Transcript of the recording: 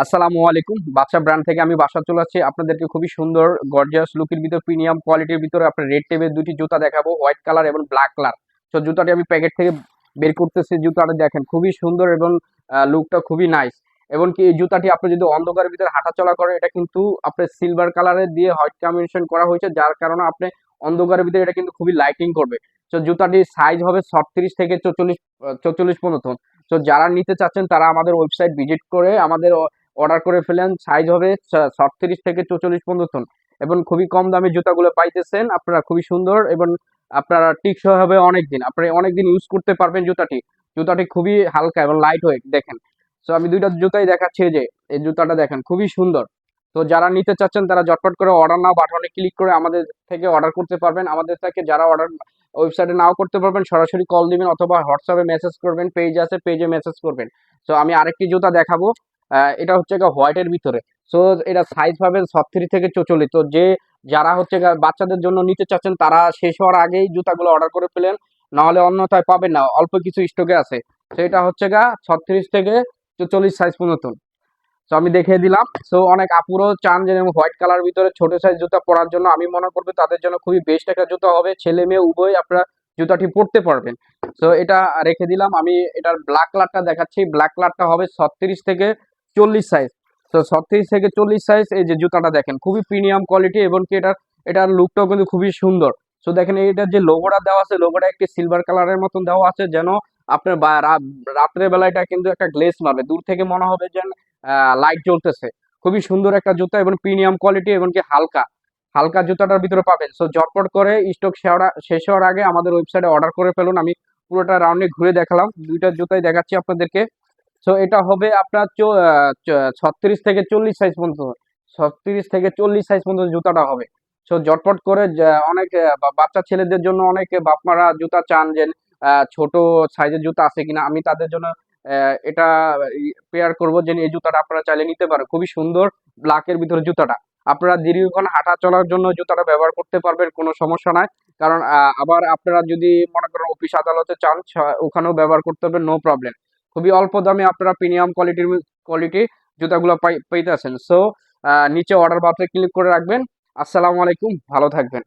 আসসালামু আলাইকুম। বাদশা ব্র্যান্ড থেকে আমি বাসা চলে আসছি আপনাদেরকে খুবই সুন্দর গর্জিয়াস লুকের ভিতর প্রিমিয়াম কোয়ালিটির ভিতরে আপনার রেড টেপের দুটি জুতা দেখাবো, হোয়াইট কালার এবং ব্ল্যাক কালার। তো জুতাটি আমি প্যাকেট থেকে বের করতেছি। জুতাটা দেখেন খুবই সুন্দর এবং লুকটা খুবই নাইস। এবং কি এই জুতাটি আপনি যদি অন্ধকারের ভিতরে হাঁটাচলা করেন, এটা কিন্তু আপনার সিলভার কালারের দিয়ে হোয়াইট কম্বিনেশন করা হয়েছে, যার কারণে আপনি অন্ধকারের ভিতরে এটা কিন্তু খুবই লাইটিং করবে। তো জুতাটির সাইজ হবে 36 থেকে 44 পর্যন্ত। তো যারা নিতে চাচ্ছেন তারা আমাদের ওয়েবসাইট ভিজিট করে আমাদের অর্ডার করে ফেলেন। সাইজ হবে 36 থেকে 44 পর্যন্ত এবং খুবই কম দামে জুতাগুলো পাইতেছেন আপনারা, খুবই সুন্দর এবং আপনারা টিকসই হবে অনেকদিন, আপনারা অনেকদিন ইউজ করতে পারবেন। জুতাটি খুবই হালকা এবং লাইট ওয়েট দেখেন। তো আমি দুইটা জুতাই দেখাচ্ছি, যে এই জুতাটা দেখেন খুবই সুন্দর। তো যারা নিতে চাচ্ছেন তারা ঝটপট করে অর্ডার নাও বাটনে ক্লিক করে আমাদের থেকে অর্ডার করতে পারবেন। আমাদের থেকে যারা অর্ডার ওয়েবসাইটে নাও করতে পারবেন, সরাসরি কল দিবেন অথবা হোয়াটসঅ্যাপে মেসেজ করবেন, পেজ আছে পেজে মেসেজ করবেন। তো আমি আরেকটি জুতা দেখাবো, এটা হচ্ছে হোয়াইটের ভিতরে। সো এটা সাইজ পাবেন 36 থেকে 44। তো যারা হচ্ছে বাচ্চাদের জন্য নিতে চাচ্ছেন তারা শেষ হওয়ার আগেই জুতাগুলো অর্ডার করে ফেলেন, নাহলে অন্যথায় পাবেন না, অল্প কিছু স্টকে আছে। তো এটা হচ্ছে 36 থেকে 44 সাইজ পর্যন্ত। তো আমি দেখিয়ে দিলাম। সো অনেক আপুরও চান যে হোয়াইট কালার ভিতরে ছোট সাইজ জুতা পরার জন্য, আমি মনে করবো তাদের জন্য খুবই বেস্ট একটা জুতা হবে। ছেলে মেয়ে উভয় আপনারা জুতাটি পরতে পারবেন। তো এটা রেখে দিলাম। আমি এটার ব্ল্যাক কালারটা দেখাচ্ছি। ব্ল্যাক কালারটা হবে 36 থেকে 40 সাইজ। তো 36 থেকে 40 সাইজ, এই যে জুতাটা দেখেন খুবই প্রিমিয়াম কোয়ালিটি এবং কি এটার লুকটাও কিন্তু খুবই সুন্দর। তো দেখেন এটার যে লোগোটা দেওয়া আছে, লোগোটা একটি সিলভার কালারের মতন দেওয়া আছে, যেন আপনার রাত্রের বেলা এটা কিন্তু একটা গ্লেজ মারবে, দূর থেকে মনে হবে যেন লাইট জ্বলতেছে। খুবই সুন্দর একটা জুতা এবং প্রিমিয়াম কোয়ালিটি এবং কি হালকা হালকা জুতাটার ভিতরে পাবেন। সো ঝটপট করে স্টক শেষ হওয়ার আগে আমাদের ওয়েবসাইটে অর্ডার করে ফেলুন। আমি পুরোটা রাউন্ডে ঘুরে দেখালাম, দুইটা জুতাই দেখাচ্ছি আপনাদেরকে। সো এটা হবে আপনার 36 থেকে 40 সাইজ পর্যন্ত। 36 থেকে 40 সাইজ পর্যন্ত জুতাটা হবে। সো ঝটপট করে অনেক বাচ্চা ছেলেদের জন্য অনেক বাপমারা জুতা চান যে ছোট সাইজের জুতা আছে কিনা, আমি তাদের জন্য এটা পেয়ার করবো যে এই জুতাটা আপনারা চাইলে নিতে পারেন। খুবই সুন্দর ব্ল্যাকের ভিতরে জুতাটা, আপনারা দীর্ঘক্ষণ হাঁটা চলার জন্য জুতাটা ব্যবহার করতে পারবেন, কোনো সমস্যা নাই। কারণ আবার আপনারা যদি মনে করেন অফিস আদালতে চান, ওখানেও ব্যবহার করতে পারবেন, নো প্রবলেম। খুবই অল্প দামে আপনারা প্রিমিয়াম কোয়ালিটি জুতাগুলো পাইতেছেন। সো নিচে অর্ডার বাটনে ক্লিক করে রাখবেন। আসসালামু আলাইকুম, ভালো থাকবেন।